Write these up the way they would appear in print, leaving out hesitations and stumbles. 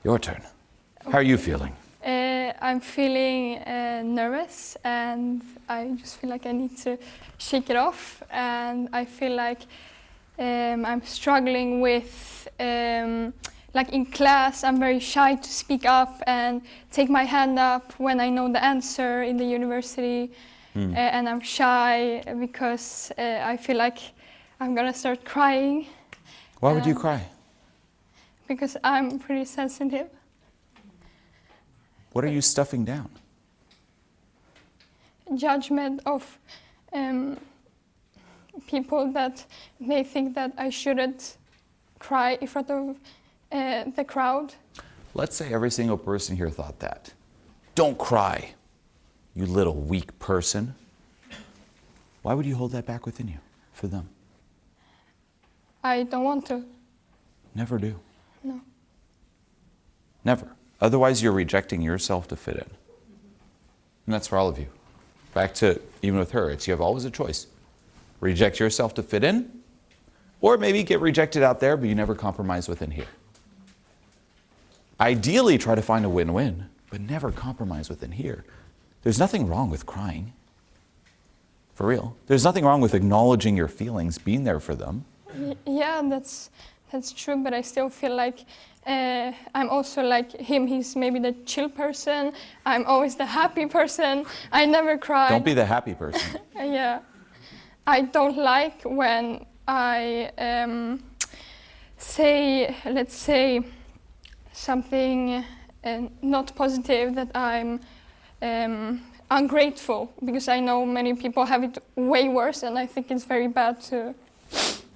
Your turn. How are you feeling? I'm feeling nervous, and I just feel like I need to shake it off. And I feel like I'm struggling with, like in class, I'm very shy to speak up and take my hand up when I know the answer in the university. And I'm shy because I feel like I'm gonna start crying. Why would you cry? Because I'm pretty sensitive. What are you stuffing down? Judgment of people that may think that I shouldn't cry in front of the crowd. Let's say every single person here thought that. Don't cry, you little weak person. Why would you hold that back within you for them? I don't want to. Never do. No. Never. Otherwise, you're rejecting yourself to fit in. And that's for all of you. Back to, even with her, it's you have always a choice. Reject yourself to fit in, or maybe get rejected out there, but you never compromise within here. Ideally, try to find a win-win, but never compromise within here. There's nothing wrong with crying. For real. There's nothing wrong with acknowledging your feelings, being there for them. Yeah, that's true, but I still feel like I'm also like him. He's maybe the chill person. I'm always the happy person. I never cry. Don't be the happy person. Yeah. I don't like when I say, let's say, something not positive, that I'm ungrateful, because I know many people have it way worse, and I think it's very bad to...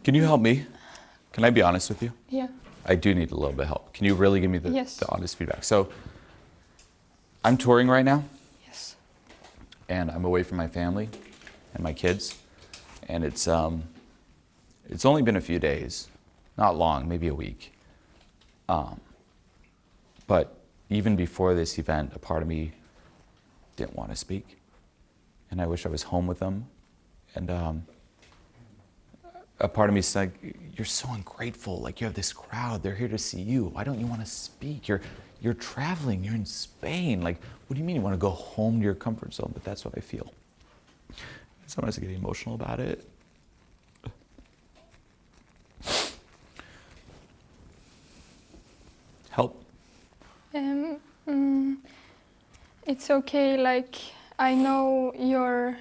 Can you help me? Can I be honest with you? Yeah. I do need a little bit of help. Can you really give me the, Yes. the honest feedback? So, I'm touring right now. Yes. And I'm away from my family and my kids. And it's only been a few days, not long, maybe a week. But even before this event, a part of me didn't want to speak. And I wish I was home with them. And a part of me is like, you're so ungrateful. Like, you have this crowd, they're here to see you. Why don't you want to speak? You're traveling, you're in Spain. Like, what do you mean you want to go home to your comfort zone? But that's what I feel. Sometimes I get emotional about it. Help. It's okay, like, I know you're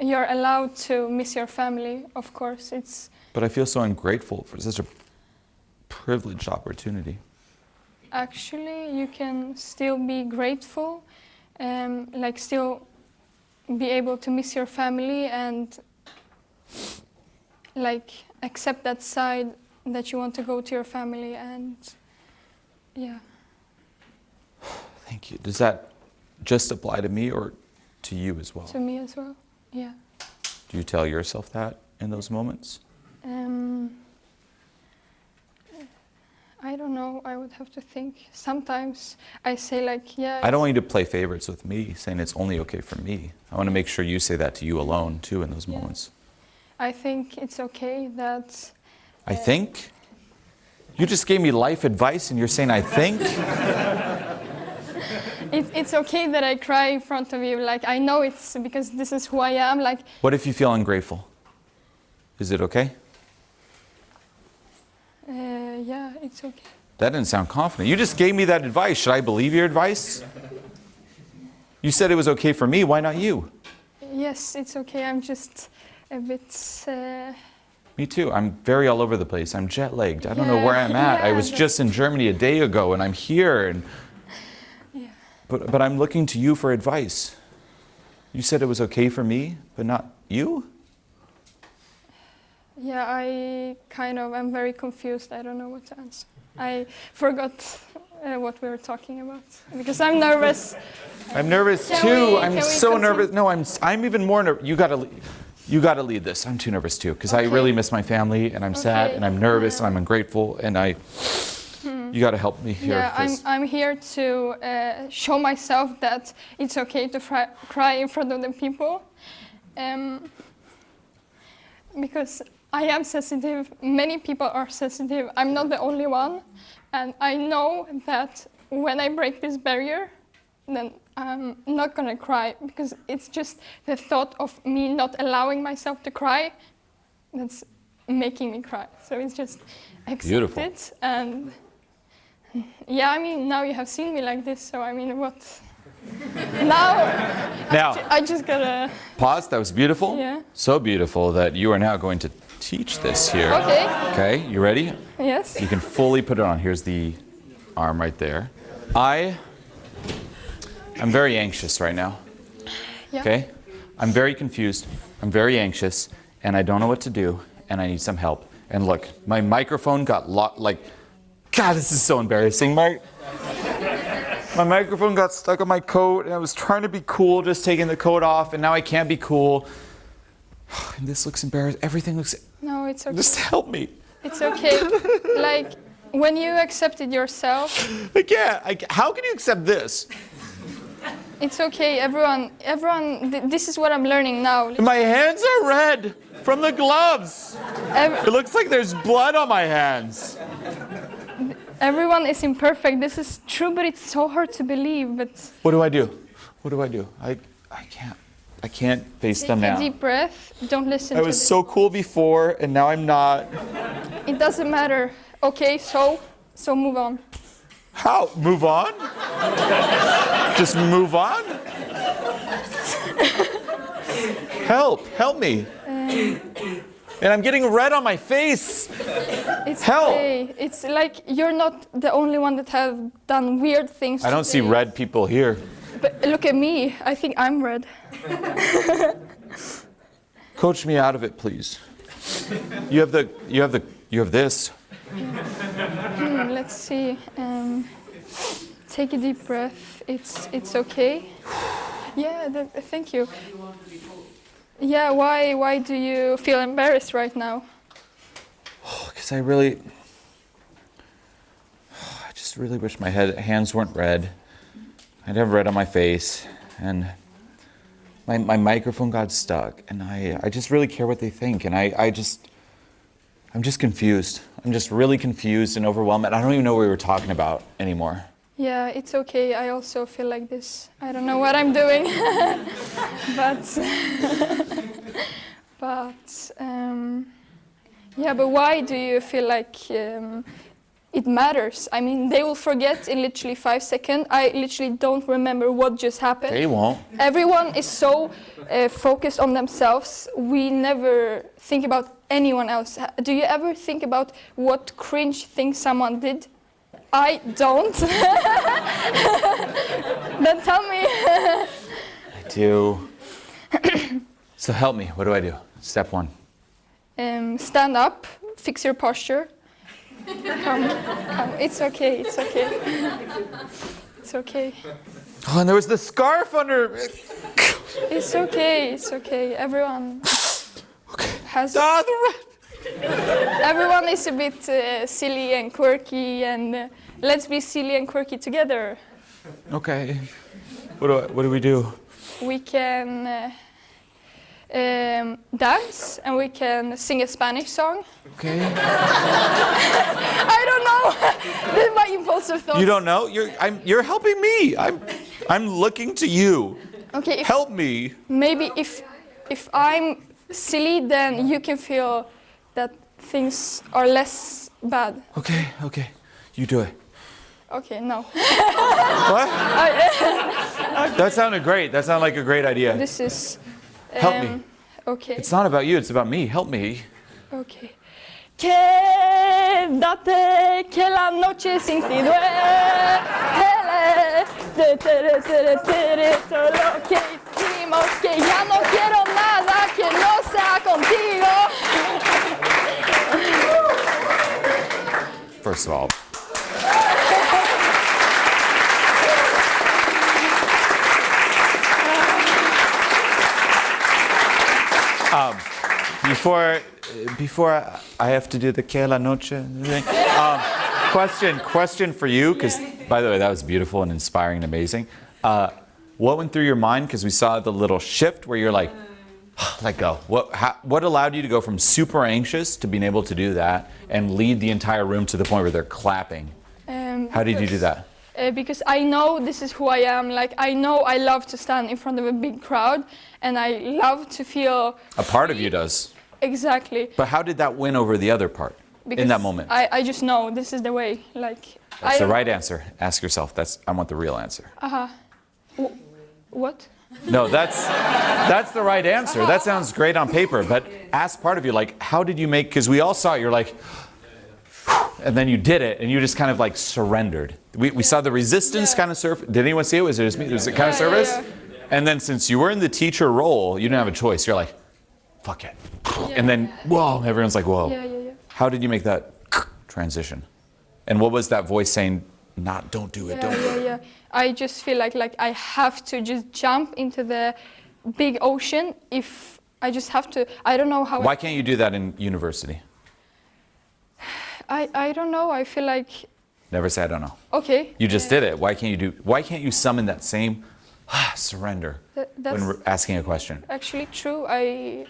allowed to miss your family, of course. But I feel so ungrateful for such a privileged opportunity. Actually, you can still be grateful, like still be able to miss your family and like accept that side that you want to go to your family, and yeah. Thank you. Does that just apply to me or to you as well? To me as well, yeah. Do you tell yourself that in those moments? I don't know, I would have to think. Sometimes I say like, yeah. I don't want you to play favorites with me, saying it's only okay for me. I want to make sure you say that to you alone, too, in those moments. I think it's okay that... I think? You just gave me life advice and you're saying I think? It's okay that I cry in front of you. Like, I know it's because this is who I am. Like, what if you feel ungrateful? Is it okay? yeah, it's okay. That didn't sound confident. You just gave me that advice. Should I believe your advice? You said it was okay for me. Why not you? Yes, it's okay. I'm just a bit... Me too. I'm very all over the place. I'm jet-lagged. I don't know where I'm at. I was just in Germany a day ago, and I'm here. And But I'm looking to you for advice. You said it was okay for me, but not you? Yeah, I'm very confused. I don't know what to answer. I forgot what we were talking about because I'm nervous. I'm nervous too. I'm so nervous. No, I'm even more nervous. You gotta lead this. I'm too nervous too because I really miss my family and I'm sad and I'm nervous and I'm ungrateful and you gotta help me here. Yeah, I'm here to show myself that it's okay to cry in front of the people, because I am sensitive. Many people are sensitive. I'm not the only one, And I know that when I break this barrier, then I'm not gonna cry, because it's just the thought of me not allowing myself to cry that's making me cry. So it's just accept Beautiful. it. And yeah, I mean, now you have seen me like this, so I mean, what? Now, I just gotta... Pause, that was beautiful. Yeah. So beautiful that you are now going to teach this here. Okay. Okay, you ready? Yes. You can fully put it on. Here's the arm right there. I'm very anxious right now. Yeah. Okay? I'm very confused. I'm very anxious, and I don't know what to do, and I need some help. And look, my microphone got locked, like, God, this is so embarrassing. My microphone got stuck on my coat, and I was trying to be cool, just taking the coat off, and now I can't be cool. And this looks embarrassing. Everything looks... No, it's okay. Just help me. It's okay. Like, when you accepted yourself... I can't. How can you accept this? It's okay, everyone, this is what I'm learning now. My hands are red from the gloves. It looks like there's blood on my hands. Everyone is imperfect. This is true, but it's so hard to believe. But What do I do? What do I do? I can't face them now. take a deep breath. Don't listen I to was the- so cool before, and now I'm not. It doesn't matter. Okay, so move on. How? Move on? Just move on? Help me. And I'm getting red on my face. It's Help. okay. It's like you're not the only one that have done weird things. I don't see today. red people here. But look at me. I think I'm red. Coach me out of it, please. You have this. Let's see. Take a deep breath. It's okay. Yeah, thank you. Yeah, why do you feel embarrassed right now? Because I just really wish my hands weren't red. I'd have red on my face, and my microphone got stuck, and I just really care what they think, and I'm just confused. I'm just really confused and overwhelmed, and I don't even know what we were talking about anymore. Yeah, it's okay. I also feel like this. I don't know what I'm doing, but why do you feel like it matters? I mean, they will forget in literally 5 seconds. I literally don't remember what just happened. They won't. Everyone is so focused on themselves. We never think about anyone else. Do you ever think about what cringe thing someone did? I don't. Then tell me. I do. So help me. What do I do? Step 1. Stand up. Fix your posture. Come. It's okay. It's okay. It's okay. Oh, and there was the scarf under. It's okay. It's okay. Everyone has. The red. Everyone is a bit silly and quirky, and let's be silly and quirky together. Okay. What do we do? We can dance, and we can sing a Spanish song. Okay. I don't know. This is my impulsive thoughts. You don't know? You're helping me. I'm looking to you. Okay. Help me. Maybe if I'm silly, then you can feel that things are less bad. Okay. You do it. Okay, no. What? That sounded great. That sounded like a great idea. This is... Help me. Okay. It's not about you, it's about me. Help me. Okay. Quédate que la noche sin ti duele. Todo lo que hicimos, que ya no quiero nada que no sea contigo. First of all, before I have to do the que la noche thing, question for you, because by the way, that was beautiful and inspiring and amazing. What went through your mind? Because we saw the little shift where you're like, let go. What allowed you to go from super anxious to being able to do that and lead the entire room to the point where they're clapping? How did you do that? Because I know this is who I am. Like, I know I love to stand in front of a big crowd, and I love to feel A part of you does. Exactly. But how did that win over the other part in that moment? I just know this is the way. Like, That's the right answer. Ask yourself. I want the real answer. What? No, that's the right answer. That sounds great on paper, but ask part of you, like, how did you make, because we all saw it, you're like, and then you did it, and you just kind of like surrendered. We saw the resistance kind of surface. Did anyone see it? Was it just me? Was it kind of surface? And then since you were in the teacher role, you didn't have a choice. You're like, fuck it. And then, whoa, everyone's like, whoa. How did you make that transition? And what was that voice saying? Don't do it, don't do it. I just feel like I have to just jump into the big ocean. If I just have to, I don't know how. Why can't you do that in university? I don't know. I feel like. Never say I don't know. Okay. You just did it. Why can't you summon that same surrender when we're asking a question? Actually true. I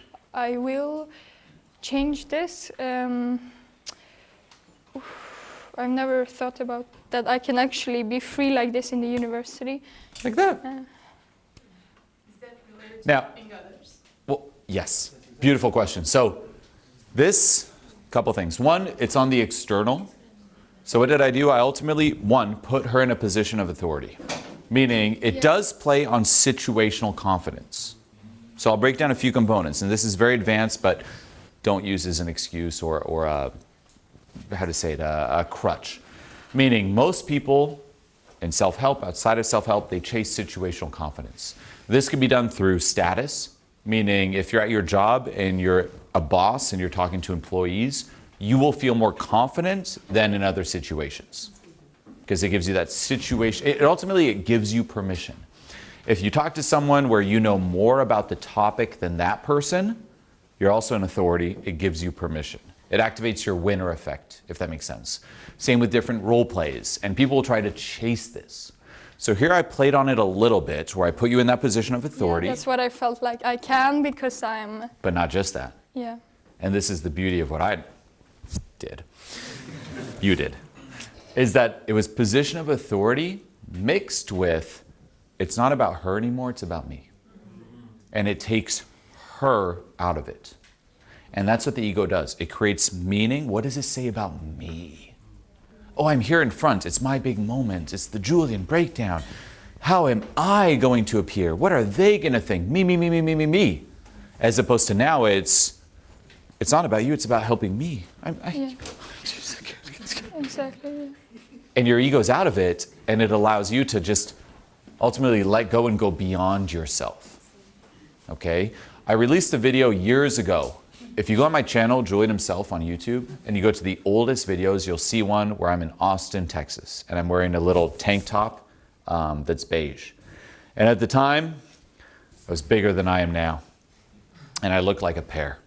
will change this. I've never thought about that I can actually be free like this in the university. Like that. Is that related to Now, helping others? Well, yes. Beautiful question. So this, couple things. One, it's on the external. So what did I do? I ultimately, one, put her in a position of authority. Meaning it does play on situational confidence. So I'll break down a few components. And this is very advanced, but don't use as an excuse or a, how to say it, a crutch. Meaning most people in self-help, outside of self-help, they chase situational confidence. This can be done through status, meaning if you're at your job and you're a boss and you're talking to employees, you will feel more confident than in other situations because it gives you that situation. Ultimately, it gives you permission. If you talk to someone where you know more about the topic than that person, you're also an authority. It gives you permission. It activates your winner effect, if that makes sense. Same with different role plays, and people will try to chase this. So here I played on it a little bit, where I put you in that position of authority. That's what I felt like I can because I'm... But not just that. Yeah. And this is the beauty of what I did. You did. Is that it was position of authority mixed with, it's not about her anymore, it's about me. And it takes her out of it. And that's what the ego does. It creates meaning. What does it say about me? Oh, I'm here in front. It's my big moment. It's the Julien breakdown. How am I going to appear? What are they going to think? Me, me, me, me, me, me, me. As opposed to now it's not about you. It's about helping me. Exactly. And your ego's out of it, and it allows you to just ultimately let go and go beyond yourself. Okay? I released a video years ago. If you go on my channel, JulienHimself on YouTube, and you go to the oldest videos, you'll see one where I'm in Austin, Texas, and I'm wearing a little tank top that's beige. And at the time, I was bigger than I am now, and I looked like a pear.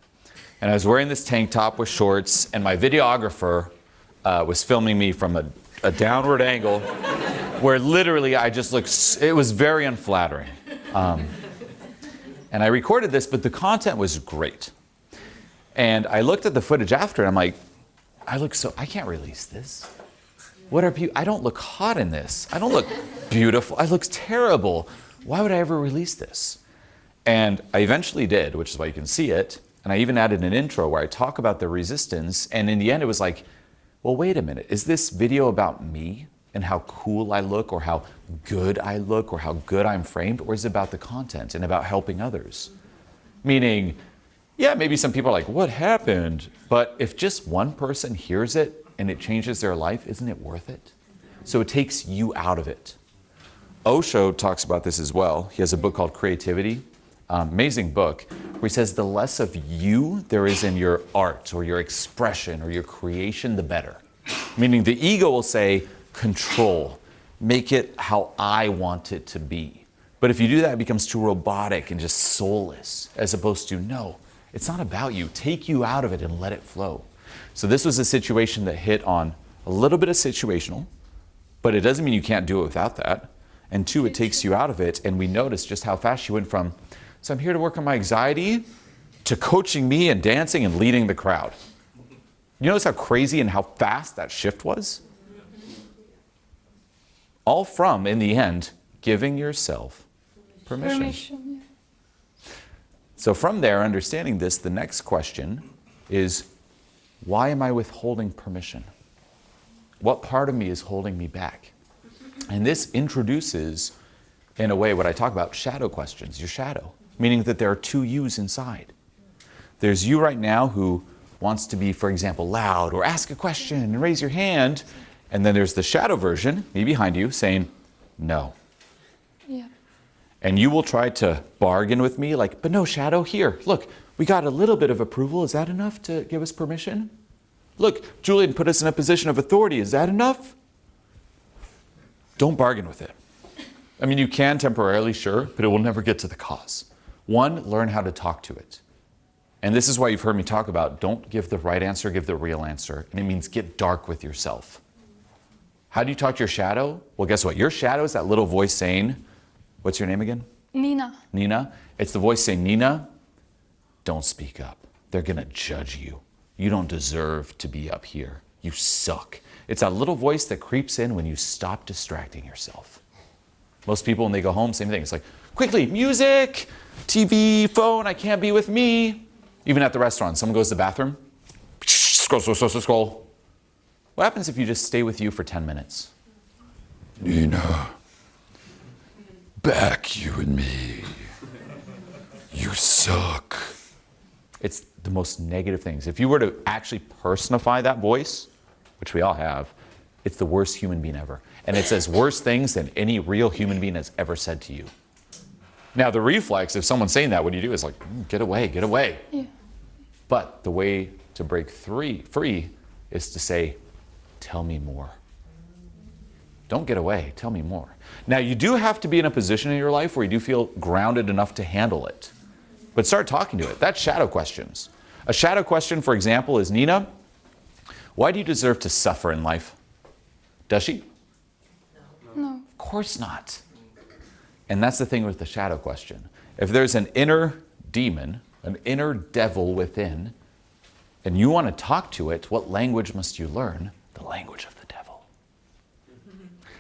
And I was wearing this tank top with shorts, and my videographer was filming me from a downward angle where literally I just looked, it was very unflattering. And I recorded this, but the content was great. And I looked at the footage after, and I'm like, I can't release this. What are people, I don't look hot in this. I don't look beautiful. I look terrible. Why would I ever release this? And I eventually did, which is why you can see it. And I even added an intro where I talk about the resistance. And in the end, it was like, well, wait a minute. Is this video about me and how cool I look or how good I look or how good I'm framed? Or is it about the content and about helping others? Meaning, yeah, maybe some people are like, what happened? But if just one person hears it and it changes their life, isn't it worth it? So it takes you out of it. Osho talks about this as well. He has a book called Creativity. Amazing book, where he says the less of you there is in your art or your expression or your creation, the better. Meaning the ego will say, control, make it how I want it to be. But if you do that, it becomes too robotic and just soulless, as opposed to, no, it's not about you. Take you out of it and let it flow. So this was a situation that hit on a little bit of situational, but it doesn't mean you can't do it without that. And two, it takes you out of it. And we noticed just how fast she went from, so I'm here to work on my anxiety, to coaching me and dancing and leading the crowd. You notice how crazy and how fast that shift was? All from, in the end, giving yourself permission. Permission. So from there, understanding this, the next question is, why am I withholding permission? What part of me is holding me back? And this introduces, in a way, what I talk about, shadow questions, your shadow, meaning that there are two yous inside. There's you right now who wants to be, for example, loud or ask a question and raise your hand. And then there's the shadow version, me behind you, saying, no. Yeah. And you will try to bargain with me like, but no, shadow, here, look, we got a little bit of approval. Is that enough to give us permission? Look, Julien put us in a position of authority. Is that enough? Don't bargain with it. I mean, you can temporarily, sure, but it will never get to the cause. One, learn how to talk to it. And this is why you've heard me talk about don't give the right answer, give the real answer. And it means get dark with yourself. How do you talk to your shadow? Well, guess what? Your shadow is that little voice saying, what's your name again? Nina. Nina. It's the voice saying, Nina, don't speak up. They're going to judge you. You don't deserve to be up here. You suck. It's that little voice that creeps in when you stop distracting yourself. Most people, when they go home, same thing. It's like, quickly, music, TV, phone, I can't be with me. Even at the restaurant, someone goes to the bathroom, scroll, scroll, scroll, scroll. What happens if you just stay with you for 10 minutes? Nina, back you and me. You suck. It's the most negative things. If you were to actually personify that voice, which we all have, it's the worst human being ever. And it says worse things than any real human being has ever said to you. Now, the reflex, if someone's saying that, what do? Is like, get away, get away. Yeah. But the way to break free is to say, tell me more. Don't get away, tell me more. Now, you do have to be in a position in your life where you do feel grounded enough to handle it. But start talking to it. That's shadow questions. A shadow question, for example, is, Nina, why do you deserve to suffer in life? Does she? No. Of course not. And that's the thing with the shadow question. If there's an inner demon, an inner devil within, and you want to talk to it, what language must you learn? The language of the devil.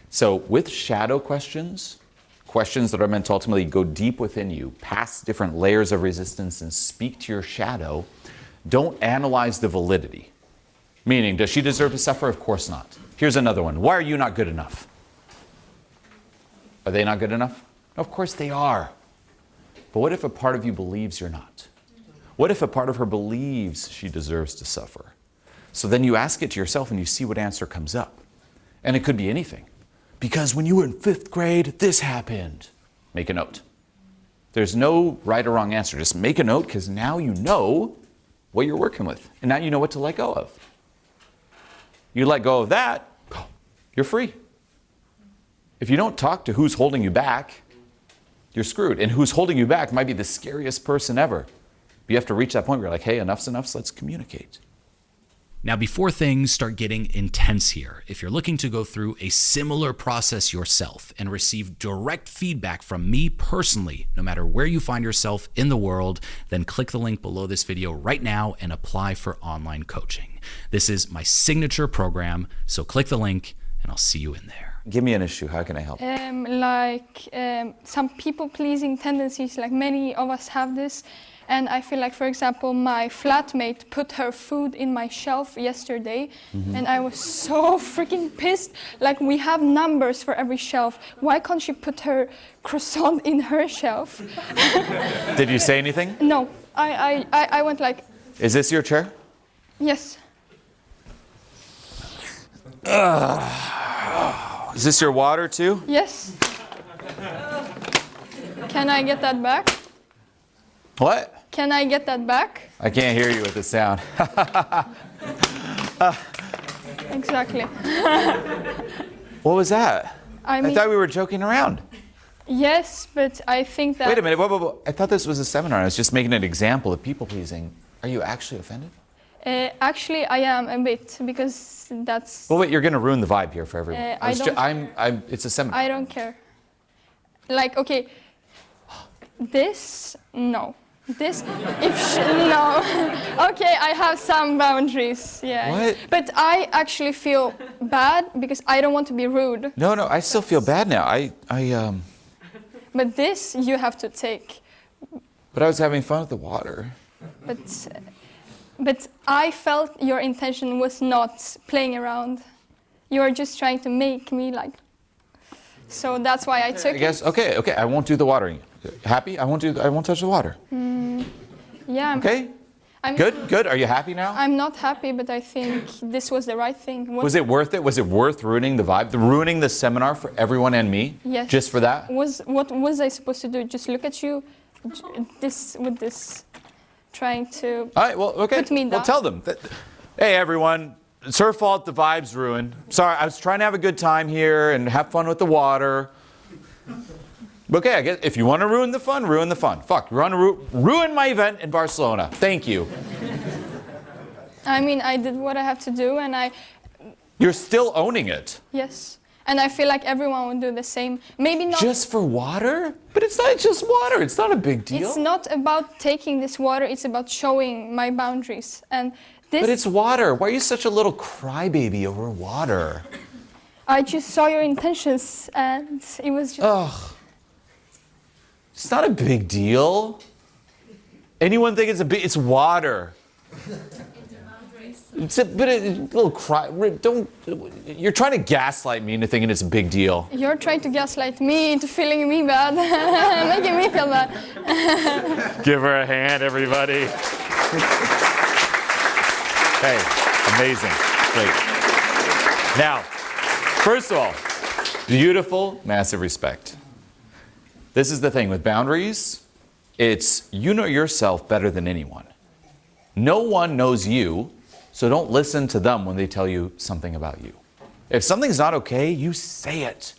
So with shadow questions, questions that are meant to ultimately go deep within you, past different layers of resistance and speak to your shadow, don't analyze the validity. Meaning, does she deserve to suffer? Of course not. Here's another one. Why are you not good enough? Are they not good enough? Of course they are. But what if a part of you believes you're not? What if a part of her believes she deserves to suffer? So then you ask it to yourself and you see what answer comes up. And it could be anything. Because when you were in 5th grade, this happened. Make a note. There's no right or wrong answer. Just make a note because now you know what you're working with. And now you know what to let go of. You let go of that, you're free. If you don't talk to who's holding you back, you're screwed. And who's holding you back might be the scariest person ever. But you have to reach that point where you're like, hey, enough's enough, so let's communicate. Now, before things start getting intense here, if you're looking to go through a similar process yourself and receive direct feedback from me personally, no matter where you find yourself in the world, then click the link below this video right now and apply for online coaching. This is my signature program, so click the link and I'll see you in there. Give me an issue. How can I help? Some people-pleasing tendencies, like many of us have this. And I feel like, for example, my flatmate put her food in my shelf yesterday, and I was so freaking pissed. Like, we have numbers for every shelf. Why can't she put her croissant in her shelf? Did you say anything? No, I went like, Is this your chair? yes. Is this your water too? Yes. Can I get that back? What? Can I get that back? I can't hear you with the sound. Exactly. What was that? I mean, I thought we were joking around. yes, but I think that... Wait a minute. Whoa. I thought this was a seminar. I was just making an example of people pleasing. Are you actually offended? Actually, I am a bit, because that's... Well, wait. You're going to ruin the vibe here for everyone. It's a seminar. I don't care. Like, okay, this, no. This, no. Okay, I have some boundaries, yeah. What? But I actually feel bad because I don't want to be rude. No, I still feel bad now. But this you have to take. But I was having fun with the water. But I felt your intention was not playing around. You are just trying to make me like. So that's why I took I guess, okay, I won't do the watering. Happy? I won't touch the water. Yeah. Okay? Good? Are you happy now? I'm not happy, but I think this was the right thing. Was it worth it? Was it worth ruining the vibe? Ruining the seminar for everyone and me? Yes. Just for that? What was I supposed to do? Just look at you, trying to All right, well, okay. put me down? Well, tell them. Hey, everyone. It's her fault the vibe's ruined. Sorry, I was trying to have a good time here and have fun with the water. Okay, I guess if you want to ruin the fun, ruin the fun. Fuck, you want to ruin my event in Barcelona. Thank you. I mean, I did what I have to do, and You're still owning it. yes. And I feel like everyone would do the same. Maybe not. Just for water? But it's not just water. It's not a big deal. It's not about taking this water. It's about showing my boundaries. And this. But it's water. Why are you such a little crybaby over water? I just saw your intentions, and it was just. Ugh. It's not a big deal. Anyone think it's water? It's a little cry. You're trying to gaslight me into thinking it's a big deal. You're trying to gaslight me into feeling me bad, making me feel bad. Give her a hand, everybody. Hey, amazing. Great. Now, first of all, beautiful, massive respect. This is the thing with boundaries. It's you know yourself better than anyone. No one knows you, so don't listen to them when they tell you something about you. If something's not okay, you say it.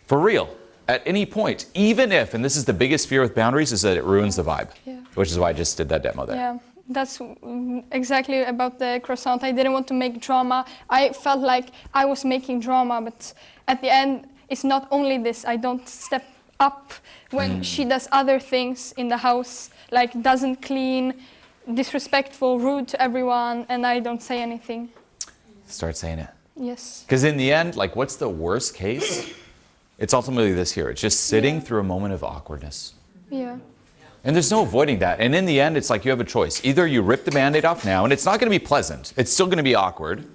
For real, at any point, even if, and this is the biggest fear with boundaries, is that it ruins the vibe, which is why I just did that demo there. Yeah, that's exactly about the croissant. I didn't want to make drama. I felt like I was making drama, but at the end, it's not only this. I don't step up when she does other things in the house, like doesn't clean, disrespectful, rude to everyone, and I don't say anything. Start saying it. Yes. Because in the end, like, what's the worst case? It's ultimately this here. It's just sitting through a moment of awkwardness. Yeah. And there's no avoiding that. And in the end, it's like you have a choice. Either you rip the Band-Aid off now, and it's not going to be pleasant. It's still going to be awkward.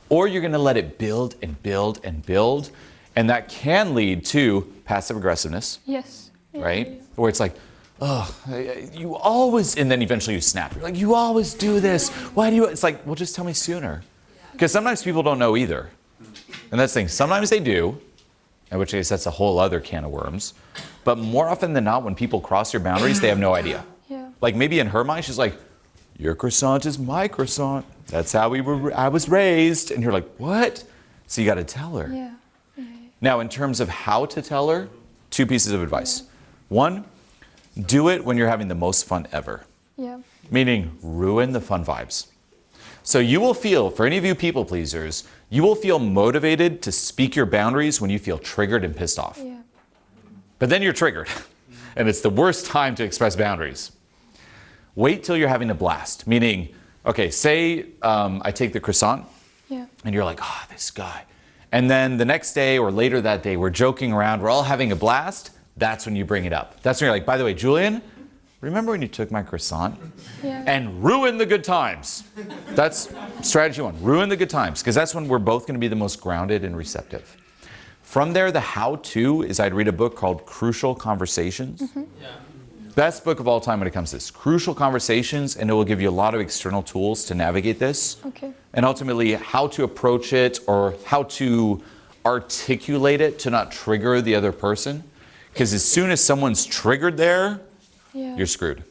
Or you're going to let it build and build and build. And that can lead to passive aggressiveness. Yes. Yeah. Right? Where it's like, oh, you always, and then eventually you snap. You're like, you always do this. Why do you? It's like, well, just tell me sooner. Because sometimes people don't know either. And that's the thing. Sometimes they do, in which case that's a whole other can of worms. But more often than not, when people cross your boundaries, they have no idea. Yeah. Like maybe in her mind, she's like, your croissant is my croissant. That's how I was raised. And you're like, what? So you got to tell her. Yeah. Now, in terms of how to tell her, 2 pieces of advice. 1, do it when you're having the most fun ever. Yeah. Meaning, ruin the fun vibes. So you will feel, for any of you people pleasers, you will feel motivated to speak your boundaries when you feel triggered and pissed off. Yeah. But then you're triggered, and it's the worst time to express boundaries. Wait till you're having a blast. Meaning, okay, say I take the croissant, and you're like, oh, this guy. And then the next day or later that day, we're joking around, we're all having a blast. That's when you bring it up. That's when you're like, by the way, Julien, remember when you took my croissant and ruined the good times? That's strategy 1, ruin the good times, because that's when we're both going to be the most grounded and receptive. From there, the how-to is I'd read a book called Crucial Conversations. Best book of all time when it comes to this. Crucial Conversations, and it will give you a lot of external tools to navigate this. Okay. And ultimately, how to approach it or how to articulate it to not trigger the other person. Because as soon as someone's triggered there, you're screwed.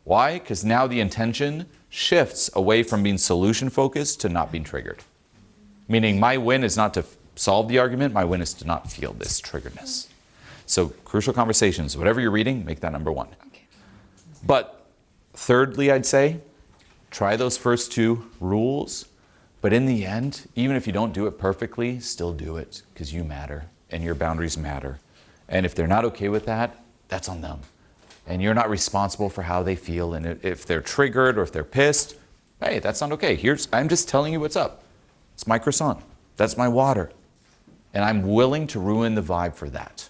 Why? Because now the intention shifts away from being solution-focused to not being triggered. Meaning my win is not to solve the argument, my win is to not feel this triggeredness. So Crucial Conversations, whatever you're reading, make that number 1. Okay. But thirdly, I'd say, try those first 2 rules. But in the end, even if you don't do it perfectly, still do it because you matter and your boundaries matter. And if they're not okay with that, that's on them. and you're not responsible for how they feel, and if they're triggered or if they're pissed, hey, that's not okay. I'm just telling you what's up. It's my croissant. That's my water. And I'm willing to ruin the vibe for that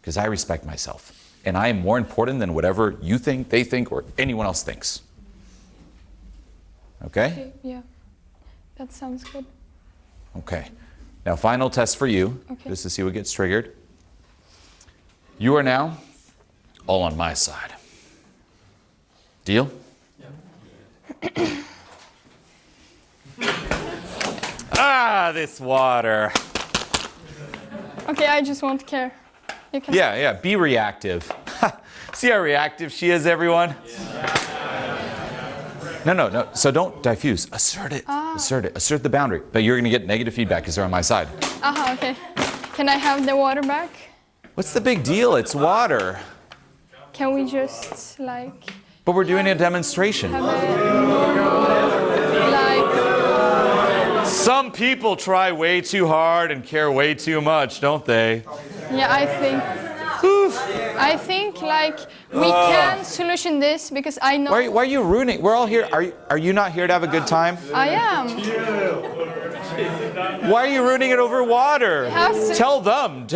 because I respect myself. And I am more important than whatever you think, they think, or anyone else thinks. Okay? Okay, yeah. That sounds good. Okay. Now, final test for you, just to see what gets triggered. You are now all on my side. Deal? This water. Okay, I just won't care. You can. Yeah, be reactive. See how reactive she is, everyone? No. So don't diffuse. Assert it. Assert it. Assert the boundary. But you're going to get negative feedback because they're on my side. Okay. Can I have the water back? What's the big deal? It's water. Can we just like But we're doing a demonstration. have like Some people try way too hard and care way too much, don't they? yeah, I think like we can solution this because I know Why are you ruining? We're all here. Are you not here to have a good time? I am. Why are you ruining it over water? Has to- Tell them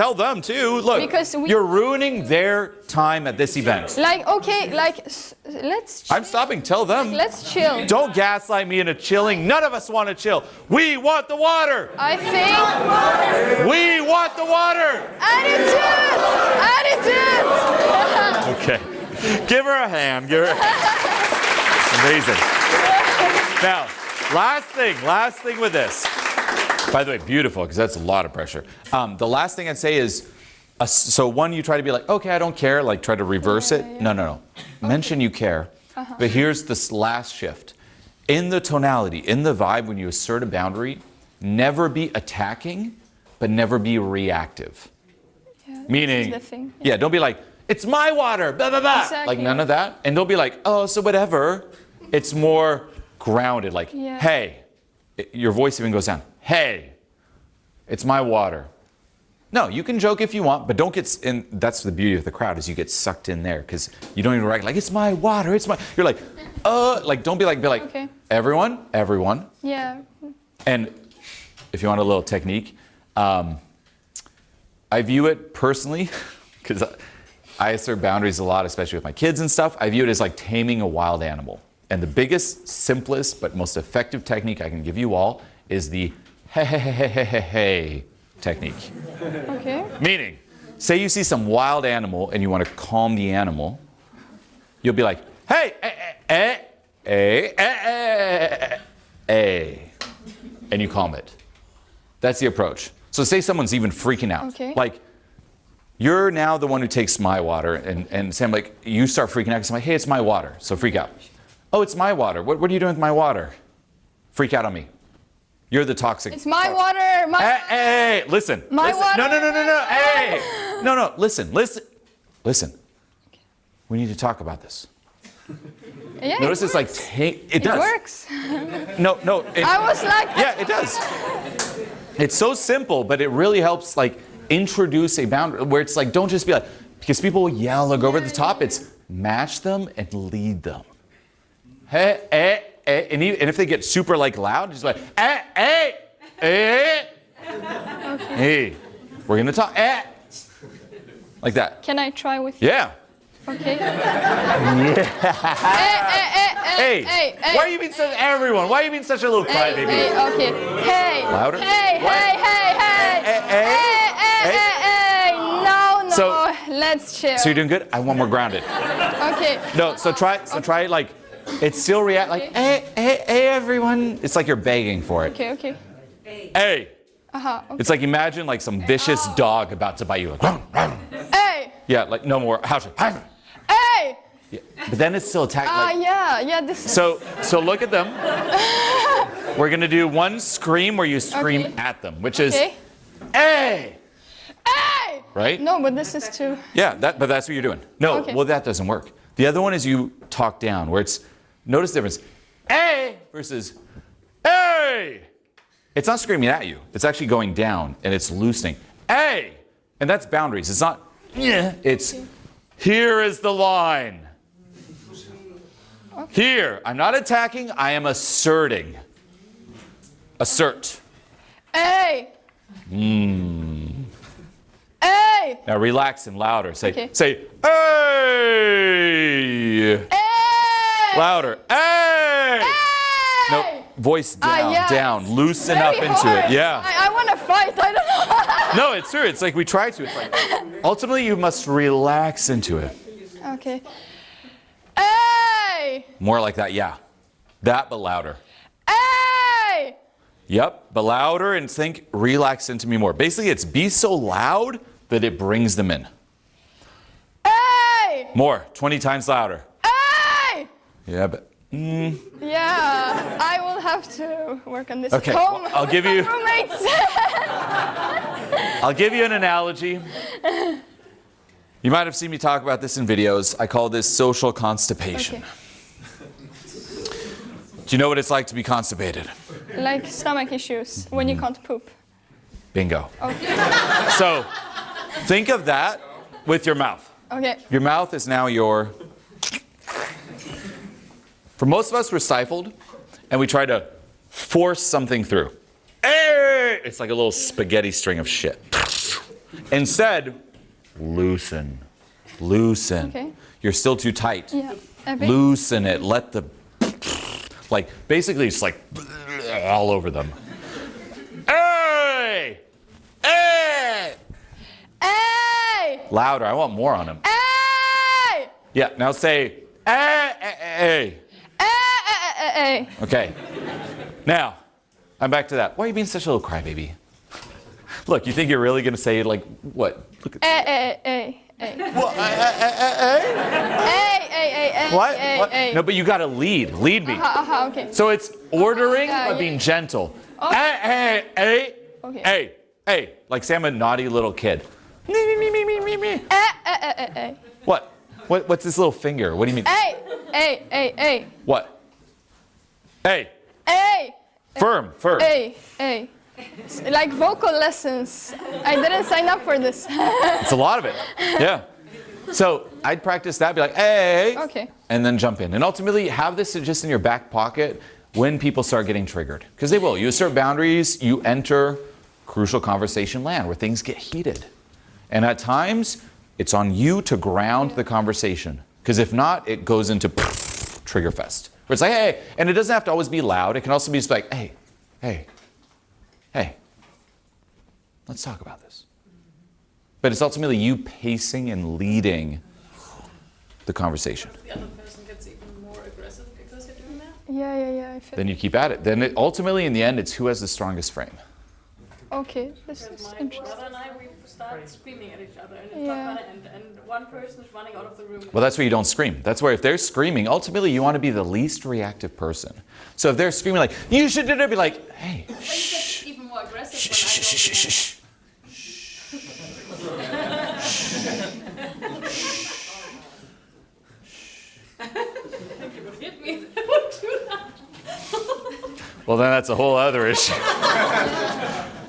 too. Look, Because you're ruining their time at this event. Like okay, like let's chill. I'm stopping. Tell them. Let's chill. Don't gaslight me into chilling. None of us want to chill. We want the water. I think We want the water. attitude. Okay. Give her a hand. Give her. Amazing. Now, last thing with this. By the way, beautiful, because that's a lot of pressure. The last thing I'd say is, so one, you try to be like, okay, I don't care, like try to reverse it. Yeah. No. Mention you care. But here's this last shift. In the tonality, in the vibe, when you assert a boundary, never be attacking, but never be reactive. Yeah, Meaning, this is the thing. yeah, don't be like, it's my water, blah, blah, blah. Exactly. Like none of that. And don't be like, oh, so whatever. It's more grounded, like, Yeah. hey, your voice even goes down. Hey, it's my water. No, you can joke if you want, but don't get in. That's the beauty of the crowd is you get sucked in there because you don't even react like it's my water. It's my. You're like don't be like Okay. everyone. Yeah. And if you want a little technique, I view it personally because I assert boundaries a lot, especially with my kids and stuff. I view it as like taming a wild animal. And the biggest, simplest, but most effective technique I can give you all is the hey technique. Okay. Meaning, say you see some wild animal and you want to calm the animal, you'll be like, hey, and you calm it. That's the approach. So say someone's even freaking out. Okay. Like, you're now the one who takes my water, and say, I'm like, you start freaking out because I'm like, hey, it's my water. So freak out. Oh, it's my water. What are you doing with my water? Freak out on me. You're the toxic. It's my water. Hey, listen. My listen. water. No. Hey. No, listen. We need to talk about this. Yeah, Notice it it's like, works. it does. It works. No. I was like, Yeah, it does. It's so simple, but it really helps like introduce a boundary where it's like, don't just be like, because people will yell or go over the top. It's match them and lead them. Hey, and if they get super like loud, just like, hey, we're gonna talk, like that. can I try with you? Yeah. Okay. Hey, why are you being such everyone? Why are you being such a little crybaby? Okay. Hey. Louder? Hey. No. So- Let's chill. So you're doing good. I want more grounded. Okay. No, so try like, it's still react like, hey, everyone. It's like you're begging for it. Okay. Hey. Okay. It's like imagine like some vicious dog about to bite you. Like, Hey. yeah, like no more. Hey. Yeah. But then it's still attack. Like, Yeah. This is. so look at them. We're gonna do one scream where you scream Okay. at them, which is, Okay. hey. Hey. Right? No, but this is too. Yeah, but that's what you're doing. No, Okay. well that doesn't work. The other one is you talk down, where it's, notice the difference. Hey versus, hey. It's not screaming at you. It's actually going down and it's loosening. Hey, and that's boundaries. It's not, yeah. It's, Here is the line. Here. I'm not attacking, I am asserting. Assert. Hey. Hey. Now relax and louder. Say, Okay. say, hey. Hey. Louder. Hey. Hey. No, voice down, yeah. Down. Loosen Very up into hard. it. Yeah. I want to fight. I don't know. No, it's true. It's like we try to. It's like ultimately you must relax into it. Okay. Hey. More like that, yeah. That, but louder. Hey. Yep, but louder and think, relax into me more. Basically, it's be so loud that it brings them in. Hey. More, 20 times louder. Hey. Yeah, but Yeah, I will have to work on this Okay, at home. well, I'll give with you- my roommates. I'll give you an analogy. You might have seen me talk about this in videos. I call this social constipation. Okay. Do you know what it's like to be constipated? Like stomach issues when you can't poop. Bingo. Okay. So, think of that with your mouth. Okay. Your mouth is now your... For most of us, we're stifled, and we try to force something through. Hey! It's like a little spaghetti string of shit. Instead, loosen. Loosen. Okay. You're still too tight. Yeah. A bit. Loosen it. Let the... Like, basically, it's like all over them. Hey! Hey! Hey. Louder. I want more on them. Hey. Yeah, now say, hey, hey, hey. Hey. Okay. Now, I'm back to that. Why are you being such a little crybaby? Look, you think you're really going to say, like, what? Look at Hey. what? Hey. What? Hey. What? Hey. No, but you got to lead. Lead me. Okay. So it's ordering, Yeah, but yeah. being gentle. Okay. Hey. Okay. Hey. Like, say I'm a naughty little kid. Me. Hey. What? What's this little finger? What do you mean? Hey. What? Hey. Hey. Firm. Hey. It's like vocal lessons. I didn't sign up for this. It's a lot of it. Yeah. So I'd practice that, be like, hey. Okay. And then jump in. And ultimately, have this just in your back pocket when people start getting triggered. Because they will. You assert boundaries, you enter crucial conversation land where things get heated. And at times, it's on you to ground the conversation. Because if not, it goes into trigger fest. Where it's like, hey. And it doesn't have to always be loud. It can also be just like, hey. Let's talk about this. But it's ultimately you pacing and leading the conversation. The other person gets even more aggressive because you're doing that. Yeah. I feel. Then you keep at it. Then ultimately, in the end, it's who has the strongest frame. Okay, this Because is my interesting. brother and I, we start screaming at each other, and it's Yeah. not gonna end. And one person is running out of the room. Well, that's where you don't scream. That's where if they're screaming, ultimately you want to be the least reactive person. So if they're screaming like, you should do it, be like, hey, But he shh, gets even more aggressive shh, when I shh, go shh, behind. shh. You would hit me if I would do that. Well, then that's a whole other issue.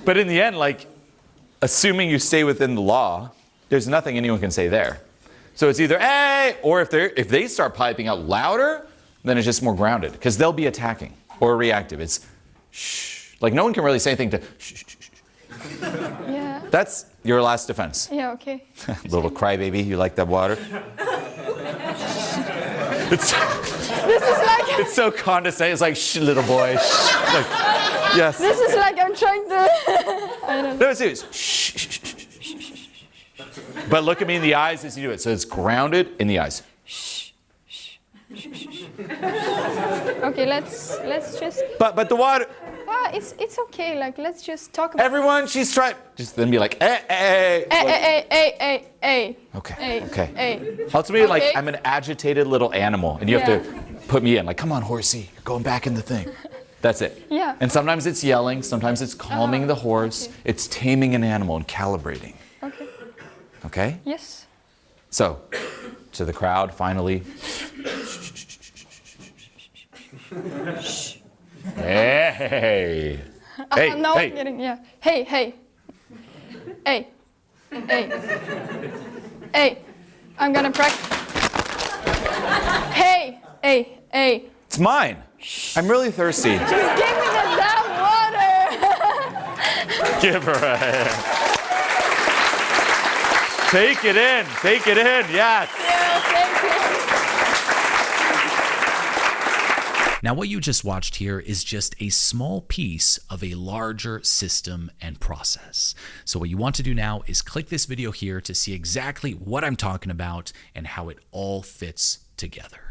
But in the end, like, assuming you stay within the law, there's nothing anyone can say there. So it's either, hey, or if they start piping out louder, then it's just more grounded, because they'll be attacking or reactive. It's shh. Like, no one can really say anything to shh, shh, shh, shh. Yeah. That's your last defense. Yeah. Okay. Little crybaby, you like that water? This is like. It's so condescending. It's like, shh, little boy. Shh. Like, yes. This is like I'm trying to. I don't know. No, it's serious. Shh, shh, shh, shh, shh. But look at me in the eyes as you do it. So it's grounded in the eyes. Okay, let's just. But the water. It's okay. Like let's just talk about. Everyone, she's trying. Just then be like, hey. Hey. Okay. Hey. Ultimately, like, Okay. I'm an agitated little animal, and you have Yeah. to put me in. Like, come on, horsey, you're going back in the thing. That's it. Yeah. And sometimes it's yelling, sometimes it's calming the horse, okay. it's taming an animal and calibrating. Okay. Okay? Yes. So, to the crowd, finally. Hey. Hey. No, Hey. I'm getting. Yeah. Hey. I'm gonna practice. Hey, hey, hey. It's mine. I'm really thirsty. Just give me the damn water. Give her a hand. Take it in. Take it in. Yes. Yeah, thank you. Now, what you just watched here is just a small piece of a larger system and process. So what you want to do now is click this video here to see exactly what I'm talking about and how it all fits together.